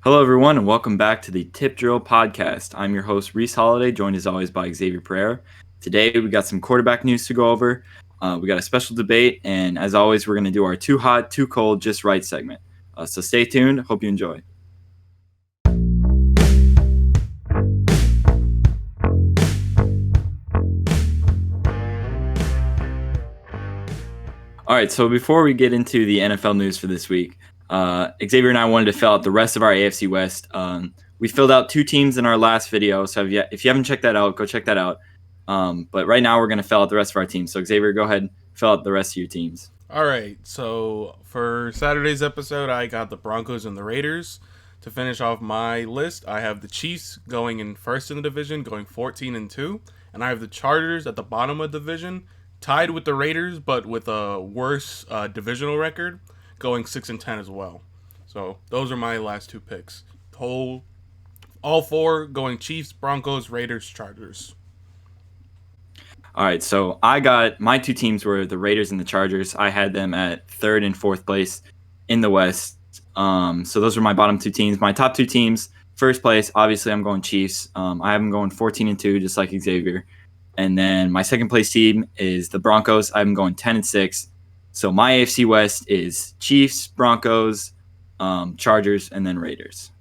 Hello, everyone, and welcome back to the Tip Drill Podcast. I'm your host, Reese Holiday, joined as always by Xavier Pereira. Today, we got some quarterback news to go over. We got a special debate, and as always, we're going to do our too hot, too cold, just right segment. So stay tuned. Hope you enjoy. All right, so before we get into the NFL news for this week, Xavier and I wanted to fill out the rest of our AFC West. We filled out two teams in our last video, so if you haven't checked that out, go check that out. But right now, we're going to fill out the rest of our teams. So Xavier, go ahead, fill out the rest of your teams. All right, so for Saturday's episode, I got the Broncos and the Raiders. To finish off my list, I have the Chiefs going in first in the division, going 14-2, and I have the Chargers at the bottom of the division, tied with the Raiders, but with a worse divisional record, going 6-10 as well. So those are my last two picks. All four going Chiefs, Broncos, Raiders, Chargers. All right, so I got my two teams were the Raiders and the Chargers. I had them at third and fourth place in the West. So those were my bottom two teams. My top two teams, first place, obviously I'm going Chiefs. I have them going 14-2, just like Xavier. And then my second place team is the Broncos. I'm going 10-6. So my AFC West is Chiefs, Broncos, Chargers, and then Raiders.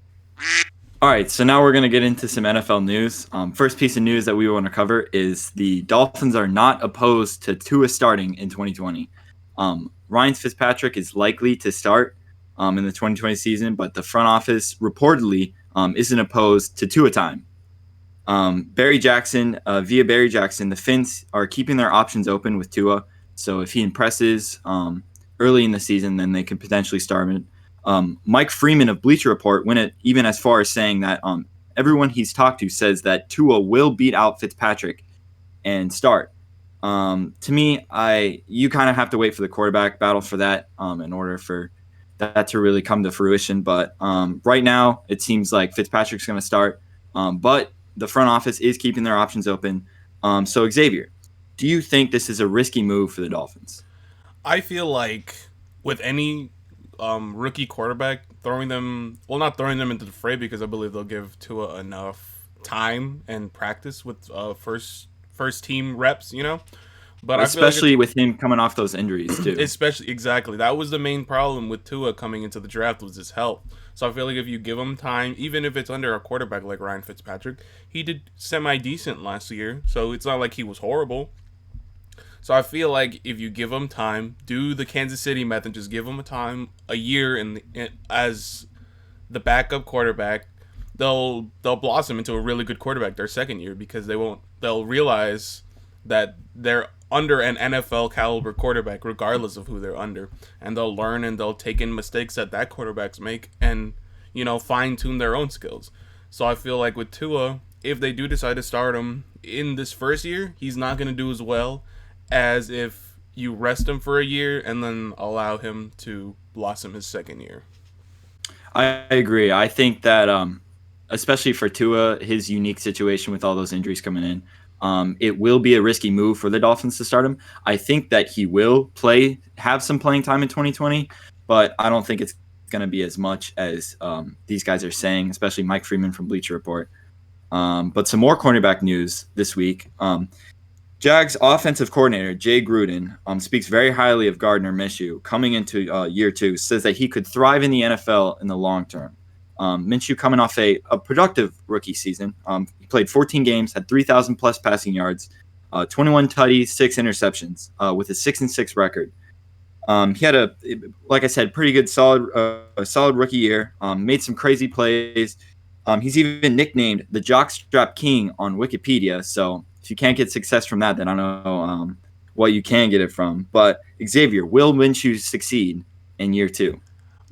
All right, so now we're going to get into some NFL news. First piece of news that we want to cover is the Dolphins are not opposed to Tua starting in 2020. Ryan Fitzpatrick is likely to start in the 2020 season, but the front office reportedly isn't opposed to Tua time. Via Barry Jackson, the Finns are keeping their options open with Tua. So if he impresses early in the season, then they could potentially start him. Mike Freeman of Bleacher Report went even as far as saying that everyone he's talked to says that Tua will beat out Fitzpatrick and start. To me, you kind of have to wait for the quarterback battle for that in order for that to really come to fruition. But right now, it seems like Fitzpatrick's going to start. But the front office is keeping their options open. So Xavier, do you think this is a risky move for the Dolphins? I feel like with any rookie quarterback, not throwing them into the fray, because I believe they'll give Tua enough time and practice with first team reps, But especially I feel like with him coming off those injuries too. Exactly. That was the main problem with Tua coming into the draft, was his health. So I feel like if you give him time, even if it's under a quarterback like Ryan Fitzpatrick, he did semi-decent last year. So it's not like he was horrible. So I feel like if you give him time, do the Kansas City method, just give him a year as the backup quarterback, they'll blossom into a really good quarterback their second year, because they'll realize that they're under an NFL caliber quarterback regardless of who they're under, and they'll learn and they'll take in mistakes that quarterbacks make and fine tune their own skills. So I feel like with Tua, if they do decide to start him in this first year, he's not going to do as well as if you rest him for a year and then allow him to blossom his second year. I agree. I think that especially for Tua, his unique situation with all those injuries coming in, it will be a risky move for the Dolphins to start him. I think that he will have some playing time in 2020, but I don't think it's going to be as much as these guys are saying, especially Mike Freeman from Bleacher Report. But some more cornerback news this week. Jags offensive coordinator Jay Gruden speaks very highly of Gardner Minshew coming into year two, says that he could thrive in the NFL in the long term. Minshew coming off a productive rookie season. He played 14 games, had 3,000 plus passing yards, 21 tutties, 6 interceptions with a 6-6 record. He had like I said, pretty good, solid rookie year. Made some crazy plays. He's even nicknamed the Jockstrap King on Wikipedia. So if you can't get success from that, then I don't know what you can get it from. But Xavier, will Minshew succeed in year two?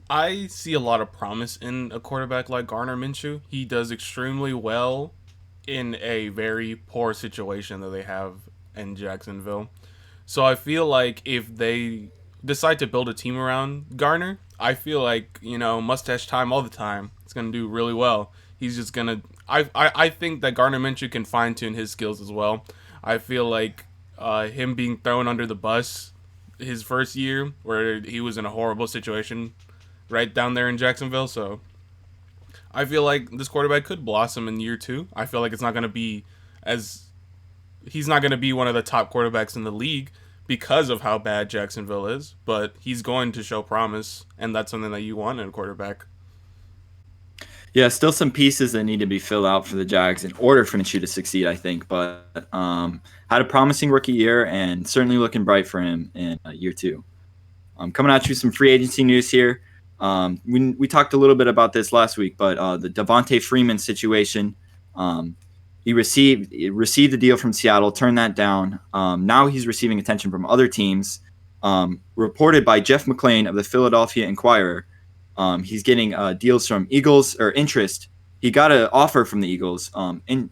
I see a lot of promise in a quarterback like Gardner Minshew. He does extremely well in a very poor situation that they have in Jacksonville. So I feel like if they decide to build a team around Gardner, I feel like, mustache time all the time. It's going to do really well. He's just going to... I think that Gardner Minshew can fine-tune his skills as well. I feel like him being thrown under the bus his first year, where he was in a horrible situation right down there in Jacksonville. So I feel like this quarterback could blossom in year two. I feel like it's not going to be as he's not going to be one of the top quarterbacks in the league because of how bad Jacksonville is, but he's going to show promise, and that's something that you want in a quarterback. Yeah, still some pieces that need to be filled out for the Jags in order for Minshew to succeed, I think. But had a promising rookie year and certainly looking bright for him in year two. Coming at you some free agency news here. We talked a little bit about this last week, but the Devontae Freeman situation. He received the deal from Seattle, turned that down. Now he's receiving attention from other teams. Reported by Jeff McLean of the Philadelphia Inquirer. He's getting deals from Eagles or interest. He got an offer from the Eagles,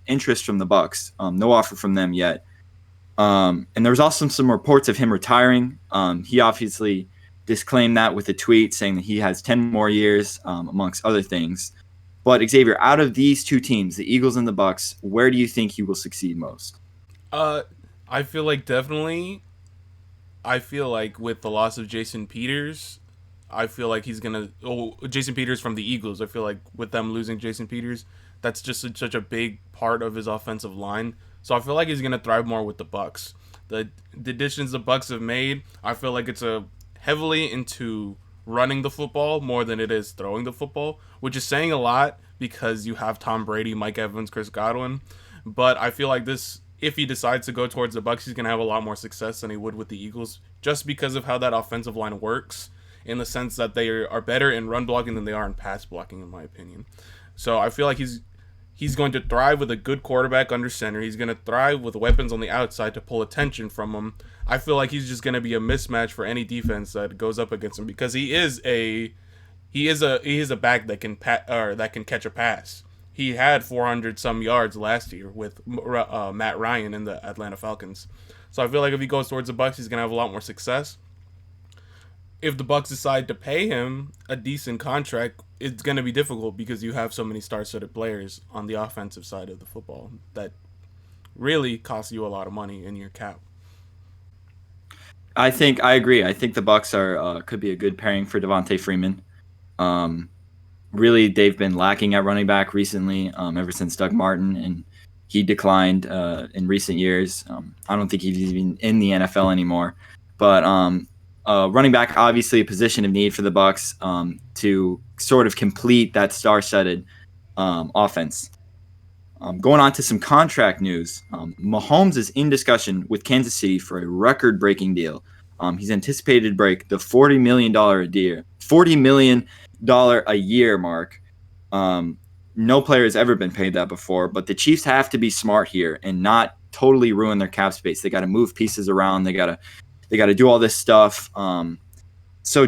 interest from the Bucks. No offer from them yet. And there was also some reports of him retiring. He obviously disclaimed that with a tweet saying that he has 10 more years, amongst other things. But Xavier, out of these two teams, the Eagles and the Bucks, where do you think he will succeed most? I feel like definitely. I feel like with the loss of Jason Peters, I feel like he's gonna. Oh, Jason Peters from the Eagles. I feel like with them losing Jason Peters, that's just such a big part of his offensive line. So I feel like he's gonna thrive more with the Bucks. The additions the Bucks have made, I feel like it's a heavily into running the football more than it is throwing the football, which is saying a lot because you have Tom Brady, Mike Evans, Chris Godwin. But I feel like this, if he decides to go towards the Bucks, he's gonna have a lot more success than he would with the Eagles, just because of how that offensive line works, in the sense that they are better in run blocking than they are in pass blocking, in my opinion. So I feel like he's going to thrive with a good quarterback under center. He's going to thrive with weapons on the outside to pull attention from him. I feel like he's just going to be a mismatch for any defense that goes up against him, because he is a back that can that can catch a pass. He had 400 some yards last year with Matt Ryan in the Atlanta Falcons. So I feel like if he goes towards the Bucks, he's going to have a lot more success. If the Bucks decide to pay him a decent contract, it's going to be difficult because you have so many star-studded players on the offensive side of the football that really cost you a lot of money in your cap. I agree. I think the Bucks are could be a good pairing for Devontae Freeman. Really, they've been lacking at running back recently, ever since Doug Martin, and he declined in recent years. I don't think he's even in the NFL anymore. But running back, obviously a position of need for the Bucks to sort of complete that star-studded offense. Going on to some contract news, Mahomes is in discussion with Kansas City for a record-breaking deal. He's anticipated to break the $40 million a year mark. No player has ever been paid that before, but the Chiefs have to be smart here and not totally ruin their cap space. They got to move pieces around. They got to do all this stuff. So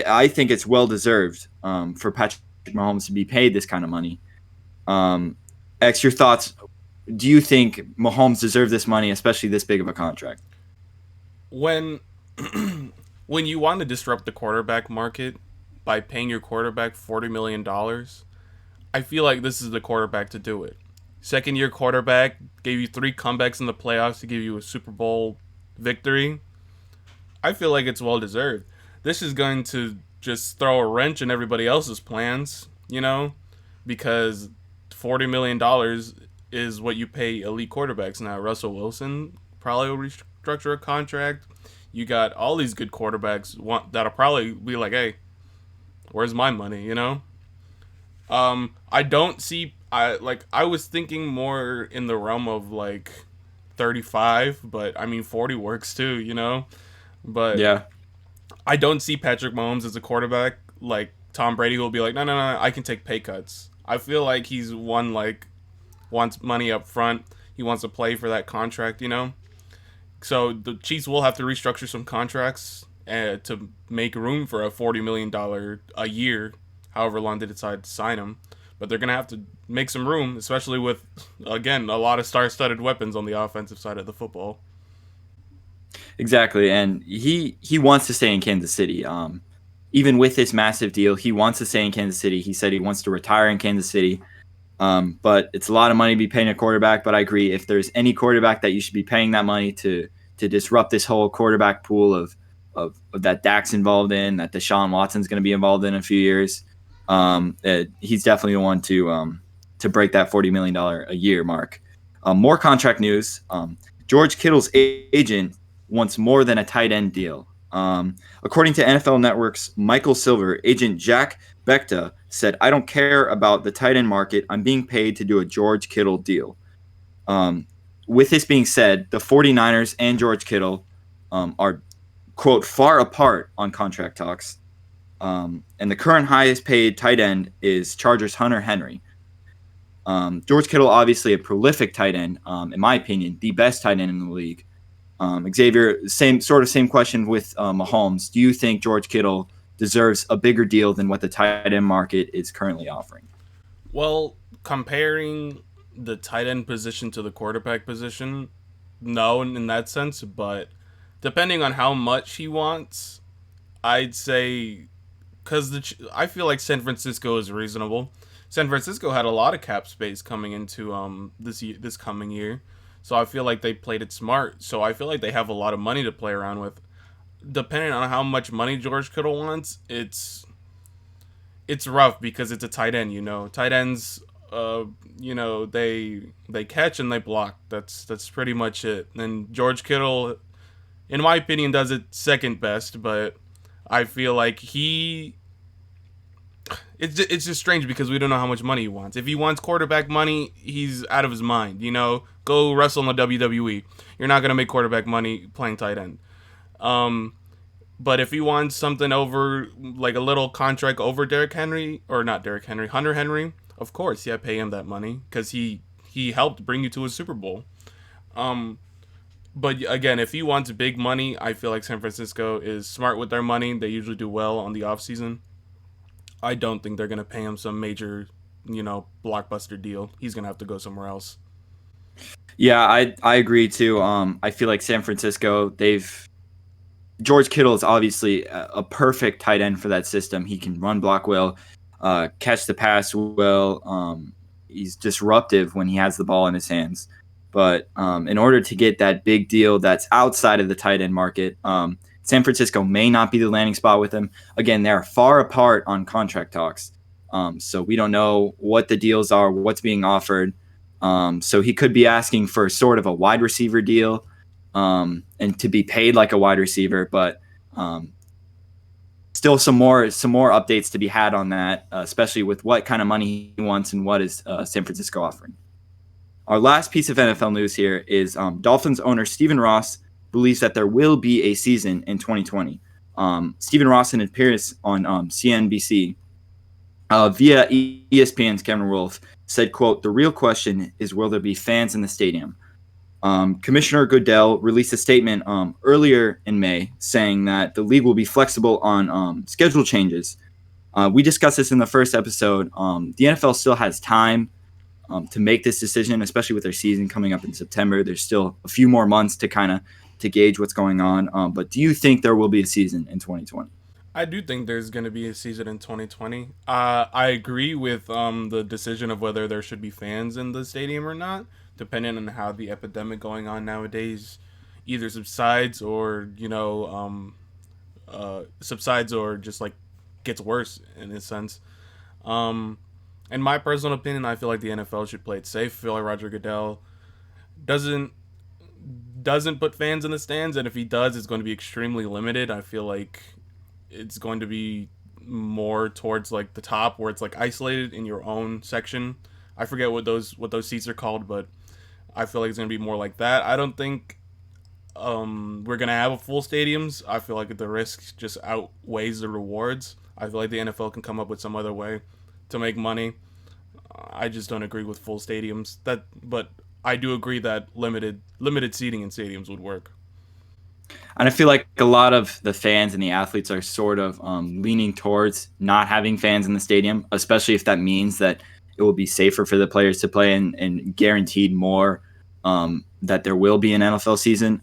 I think it's well deserved for Patrick Mahomes to be paid this kind of money. X, your thoughts? Do you think Mahomes deserves this money, especially this big of a contract? When when you want to disrupt the quarterback market by paying your quarterback $40 million, I feel like this is the quarterback to do it. Second year quarterback, gave you 3 comebacks in the playoffs to give you a Super Bowl victory. I feel like it's well deserved. This is going to just throw a wrench in everybody else's plans, because $40 million is what you pay elite quarterbacks now. Russell Wilson probably will restructure a contract. You got all these good quarterbacks that'll probably be like, hey, where's my money, I don't see, I was thinking more in the realm of like 35, but I mean 40 works too, But Yeah. I don't see Patrick Mahomes as a quarterback like Tom Brady, who will be like, no, I can take pay cuts. I feel like he's wants money up front. He wants to play for that contract, So the Chiefs will have to restructure some contracts to make room for a $40 million a year, however long they decide to sign him. But they're going to have to make some room, especially with, again, a lot of star-studded weapons on the offensive side of the football. Exactly, and he wants to stay in Kansas City. Even with this massive deal, he wants to stay in Kansas City. He said he wants to retire in Kansas City. But it's a lot of money to be paying a quarterback. But I agree, if there's any quarterback that you should be paying that money to disrupt this whole quarterback pool of that Dak's involved in, that Deshaun Watson's going to be involved in a few years, He's definitely the one to break that $40 million a year mark. More contract news. George Kittle's agent wants more than a tight end deal. According to NFL Network's Michael Silver, agent Jack Becta said, "I don't care about the tight end market. I'm being paid to do a George Kittle deal." With this being said, the 49ers and George Kittle are, quote, far apart on contract talks. And the current highest paid tight end is Chargers Hunter Henry. George Kittle, obviously a prolific tight end, in my opinion, the best tight end in the league. Xavier, same question with Mahomes. Do you think George Kittle deserves a bigger deal than what the tight end market is currently offering? Well, comparing the tight end position to the quarterback position, no, in that sense. But depending on how much he wants, I'd say because I feel like San Francisco is reasonable. San Francisco had a lot of cap space coming into this coming year, so I feel like they played it smart. So I feel like they have a lot of money to play around with. Depending on how much money George Kittle wants, it's rough because it's a tight end. Tight ends, they catch and they block. That's pretty much it. And George Kittle, in my opinion, does it second best, but I feel like it's just strange because we don't know how much money he wants. If he wants quarterback money, he's out of his mind. Go wrestle in the WWE. You're not gonna make quarterback money playing tight end. But if he wants something over, like a little contract over Derrick Henry, or not Derrick Henry, Hunter Henry, of course, yeah, pay him that money because he helped bring you to a Super Bowl. But again, if he wants big money, I feel like San Francisco is smart with their money. They usually do well on the offseason. I don't think they're going to pay him some major, blockbuster deal. He's going to have to go somewhere else. Yeah, I agree too. I feel like San Francisco, George Kittle is obviously a perfect tight end for that system. He can run block well, catch the pass well. He's disruptive when he has the ball in his hands. But in order to get that big deal that's outside of the tight end market, San Francisco may not be the landing spot with him. Again, they're far apart on contract talks. So we don't know what the deals are, what's being offered. So he could be asking for sort of a wide receiver deal and to be paid like a wide receiver. But still some more updates to be had on that, especially with what kind of money he wants and what is San Francisco offering. Our last piece of NFL news here is Dolphins owner Stephen Ross believes that there will be a season in 2020. Stephen Ross, in an appearance on CNBC via ESPN's Kevin Wolf, said, quote, "The real question is, will there be fans in the stadium?" Commissioner Goodell released a statement earlier in May saying that the league will be flexible on schedule changes. We discussed this in the first episode. The NFL still has time to make this decision, especially with their season coming up in September. There's still a few more months to gauge what's going on. But do you think there will be a season in 2020? I do think there's going to be a season in 2020. I agree with the decision of whether there should be fans in the stadium or not, depending on how the epidemic going on nowadays either subsides or just like gets worse in a sense. In my personal opinion, I feel like the NFL should play it safe. I feel like Roger Goodell doesn't put fans in the stands, and if he does, it's going to be extremely limited. I feel like it's going to be more towards like the top, where it's like isolated in your own section. I forget what those seats are called, but I feel like it's going to be more like that. I don't think we're going to have a full stadiums. I feel like the risk just outweighs the rewards. I feel like the NFL can come up with some other way to make money. I just don't agree with full stadiums. But I do agree that limited seating in stadiums would work. And I feel like a lot of the fans and the athletes are sort of leaning towards not having fans in the stadium, especially if that means that it will be safer for the players to play and guaranteed more that there will be an NFL season.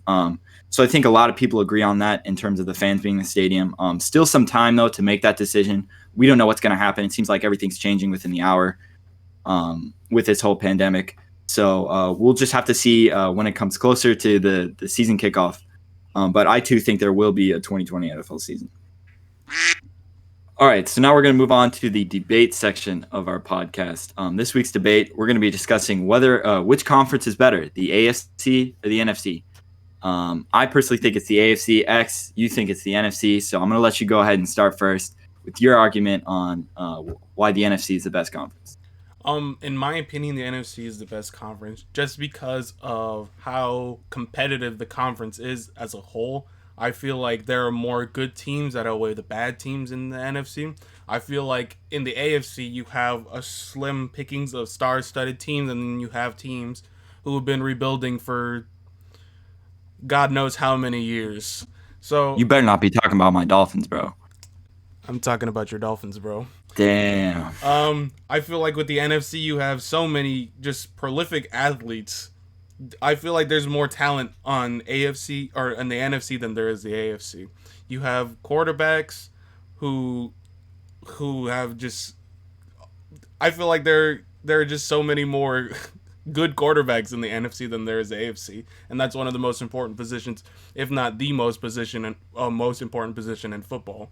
So I think a lot of people agree on that in terms of the fans being in the stadium. Still some time, though, to make that decision. We don't know what's going to happen. It seems like everything's changing within the hour with this whole pandemic. So we'll just have to see when it comes closer to the season kickoff. But I, too, think there will be a 2020 NFL season. All right, so now we're going to move on to the debate section of our podcast. This week's debate, we're going to be discussing whether which conference is better, the AFC or the NFC. I personally think it's the AFC. X, you think it's the NFC. So I'm going to let you go ahead and start first with your argument on why the NFC is the best conference. In my opinion, the NFC is the best conference just because of how competitive the conference is as a whole. I feel like there are more good teams that outweigh the bad teams in the NFC. I feel like in the AFC, you have a slim pickings of star-studded teams, and then you have teams who have been rebuilding for God knows how many years. So You better not be talking about my Dolphins, bro. I'm talking about your Dolphins, bro. Damn. I feel like with the NFC, you have so many just prolific athletes. I feel like there's more talent on AFC or in the NFC than there is the AFC. You have quarterbacks who have just. I feel like there are just so many more good quarterbacks in the NFC than there is the AFC, and that's one of the most important positions, if not the most most important position in football.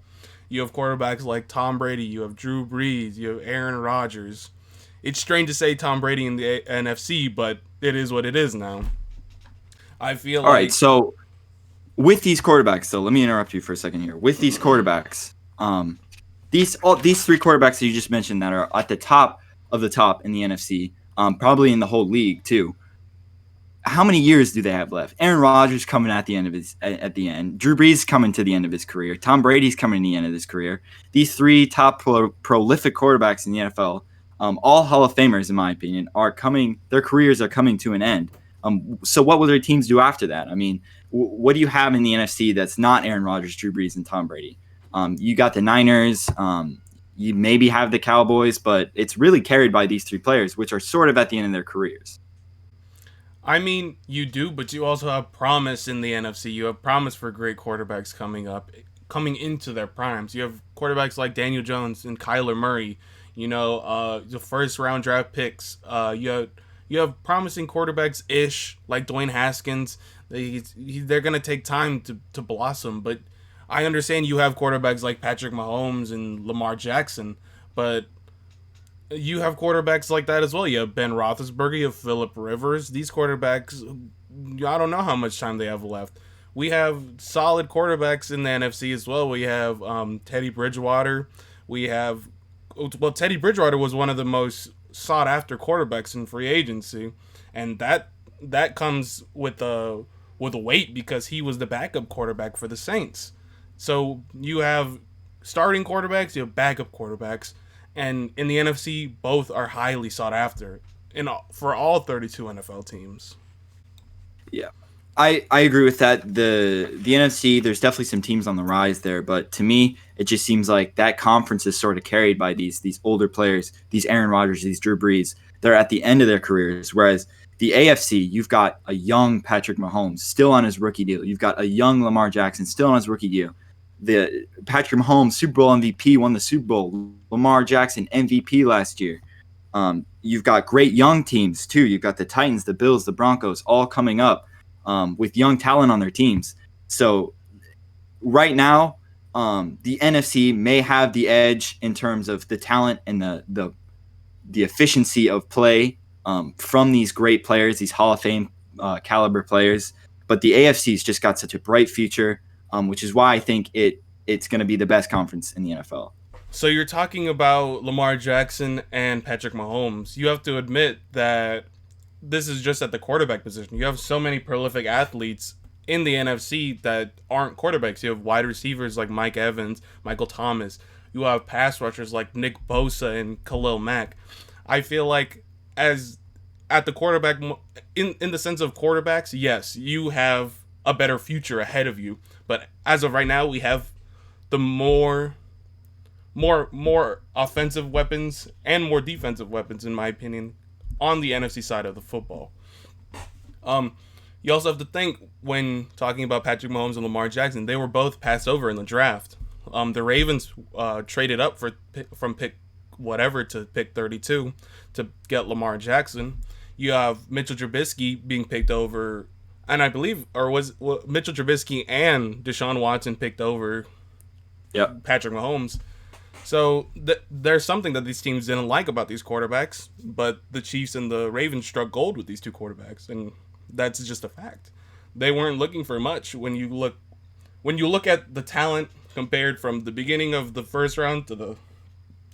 You have quarterbacks like Tom Brady, you have Drew Brees, you have Aaron Rodgers. It's strange to say Tom Brady in the NFC, but it is what it is now. I feel All right, so with these quarterbacks, so let me interrupt you for a second here. With these quarterbacks, these three quarterbacks that you just mentioned that are at the top of the top in the NFC, probably in the whole league too. How many years do they have left? Aaron Rodgers coming at the end. Drew Brees coming to the end of his career. Tom Brady's coming to the end of his career. These three top prolific quarterbacks in the NFL, all Hall of Famers in my opinion, are coming. Their careers are coming to an end. So what will their teams do after that? I mean, what do you have in the NFC that's not Aaron Rodgers, Drew Brees, and Tom Brady? You got the Niners. You maybe have the Cowboys, but it's really carried by these three players, which are sort of at the end of their careers. I mean, you do, but you also have promise in the NFC. You have promise for great quarterbacks coming into their primes. You have quarterbacks like Daniel Jones and Kyler Murray. The first round draft picks. You have promising quarterbacks ish like Dwayne Haskins. They're gonna take time to blossom, but I understand you have quarterbacks like Patrick Mahomes and Lamar Jackson, but you have quarterbacks like that as well. You have Ben Roethlisberger, you have Phillip Rivers. These quarterbacks, I don't know how much time they have left. We have solid quarterbacks in the NFC as well. We have Teddy Bridgewater. Teddy Bridgewater was one of the most sought after quarterbacks in free agency, and that comes with a weight because he was the backup quarterback for the Saints. So you have starting quarterbacks, you have backup quarterbacks. And in the NFC, both are highly sought after for all 32 NFL teams. Yeah, I agree with that. The NFC, there's definitely some teams on the rise there, but to me, it just seems like that conference is sort of carried by these older players, these Aaron Rodgers, these Drew Brees. They're at the end of their careers, whereas the AFC, you've got a young Patrick Mahomes still on his rookie deal. You've got a young Lamar Jackson still on his rookie deal. The Patrick Mahomes Super Bowl MVP won the Super Bowl. Lamar Jackson MVP last year. You've got great young teams too. You've got the Titans, the Bills, the Broncos all coming up with young talent on their teams. So right now, the NFC may have the edge in terms of the talent and the efficiency of play from these great players, these Hall of Fame caliber players. But the AFC's just got such a bright future. Which is why I think it's going to be the best conference in the NFL. So you're talking about Lamar Jackson and Patrick Mahomes. You have to admit that this is just at the quarterback position. You have so many prolific athletes in the NFC that aren't quarterbacks. You have wide receivers like Mike Evans, Michael Thomas. You have pass rushers like Nick Bosa and Khalil Mack. I feel like as at the quarterback, in the sense of quarterbacks, yes, you have a better future ahead of you. But as of right now, we have the more offensive weapons and more defensive weapons, in my opinion, on the NFC side of the football. You also have to think when talking about Patrick Mahomes and Lamar Jackson, they were both passed over in the draft. The Ravens traded up from pick whatever to pick 32 to get Lamar Jackson. You have Mitchell Trubisky being picked over. And I believe, Mitchell Trubisky and Deshaun Watson picked over Patrick Mahomes. So there's something that these teams didn't like about these quarterbacks, but the Chiefs and the Ravens struck gold with these two quarterbacks, and that's just a fact. They weren't looking for much when you look at the talent compared from the beginning of the first round to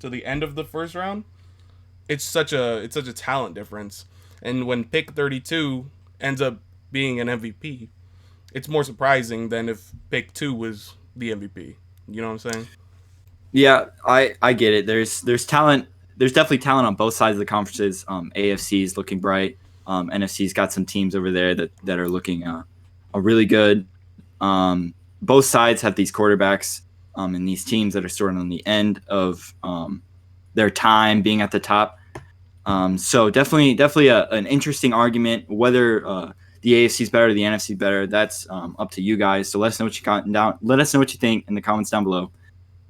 the end of the first round. It's such a talent difference, and when pick 32 ends up being an MVP, it's more surprising than if pick 2 was the MVP. You know what I'm saying? Yeah, I get it. There's talent. There's definitely talent on both sides of the conferences. AFC is looking bright. NFC's got some teams over there that are looking really good. Both sides have these quarterbacks and these teams that are sort of on the end of their time being at the top. So definitely an interesting argument. Whether the AFC is better, the NFC is better, that's up to you guys. So let us know what you got down. Let us know what you think in the comments down below.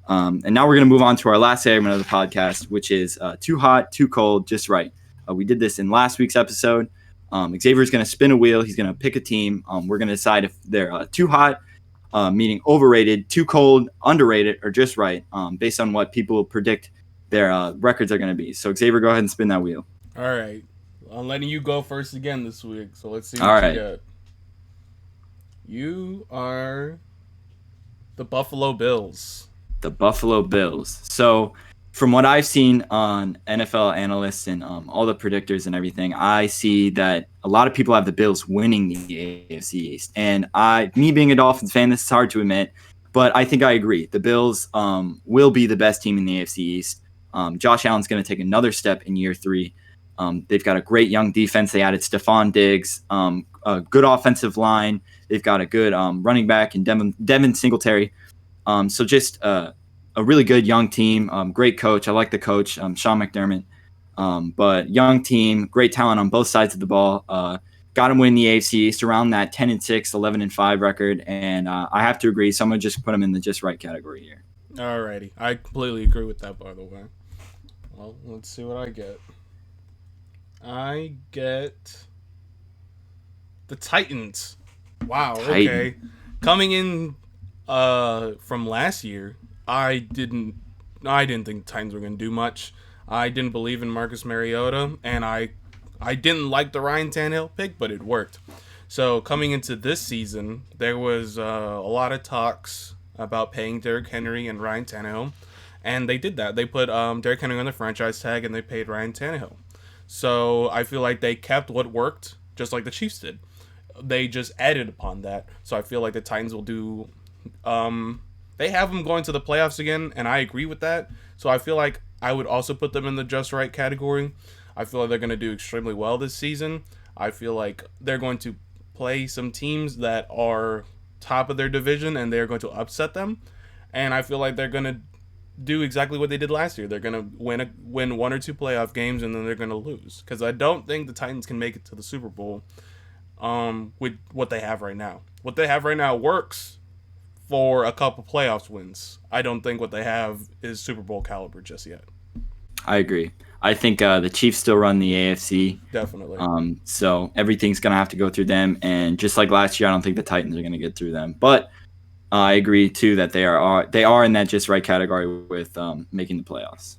And now we're going to move on to our last segment of the podcast, which is too hot, too cold, just right. We did this in last week's episode. Xavier's going to spin a wheel. He's going to pick a team. We're going to decide if they're too hot, meaning overrated, too cold, underrated, or just right, based on what people predict their records are going to be. So Xavier, go ahead and spin that wheel. All right. I'm letting you go first again this week, so let's see All what right. you got. You are the Buffalo Bills. The Buffalo Bills. So from what I've seen on NFL analysts and all the predictors and everything, I see that a lot of people have the Bills winning the AFC East. And me being a Dolphins fan, this is hard to admit, but I think I agree. The Bills will be the best team in the AFC East. Josh Allen's going to take another step in year 3. They've got a great young defense. They added Stephon Diggs, a good offensive line. They've got a good running back in Devin Singletary. So just a really good young team, great coach. I like the coach, Sean McDermott. But young team, great talent on both sides of the ball. Got him winning the AFC East around that 10-6, 11-5 record. And I have to agree. So I'm going to just put him in the just right category here. Alrighty. I completely agree with that, by the way. Well, let's see what I get. I get the Titans. Wow, okay. Coming in from last year, I didn't think the Titans were going to do much. I didn't believe in Marcus Mariota, and I didn't like the Ryan Tannehill pick, but it worked. So coming into this season, there was a lot of talks about paying Derrick Henry and Ryan Tannehill, and they did that. They put Derrick Henry on the franchise tag, and they paid Ryan Tannehill. So I feel like they kept what worked, just like the Chiefs did. They just added upon that. So I feel like the Titans will do. They have them going to the playoffs again, and I agree with that. So I feel like I would also put them in the just right category. I feel like they're going to do extremely well this season. I feel like they're going to play some teams that are top of their division, and they're going to upset them. And I feel like they're going to do exactly what they did last year. They're going to win 1 or 2 playoff games, and then they're going to lose. Because I don't think the Titans can make it to the Super Bowl with what they have right now. What they have right now works for a couple playoffs wins. I don't think what they have is Super Bowl caliber just yet. I agree. I think the Chiefs still run the AFC. Definitely. So everything's going to have to go through them. And just like last year, I don't think the Titans are going to get through them. But I agree, too, that they are in that just right category with making the playoffs.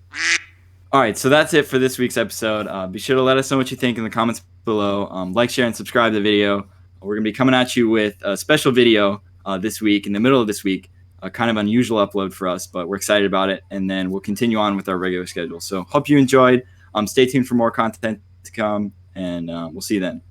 All right, so that's it for this week's episode. Be sure to let us know what you think in the comments below. Like, share, and subscribe to the video. We're going to be coming at you with a special video this week, in the middle of this week. A kind of unusual upload for us, but we're excited about it. And then we'll continue on with our regular schedule. So hope you enjoyed. Stay tuned for more content to come, and we'll see you then.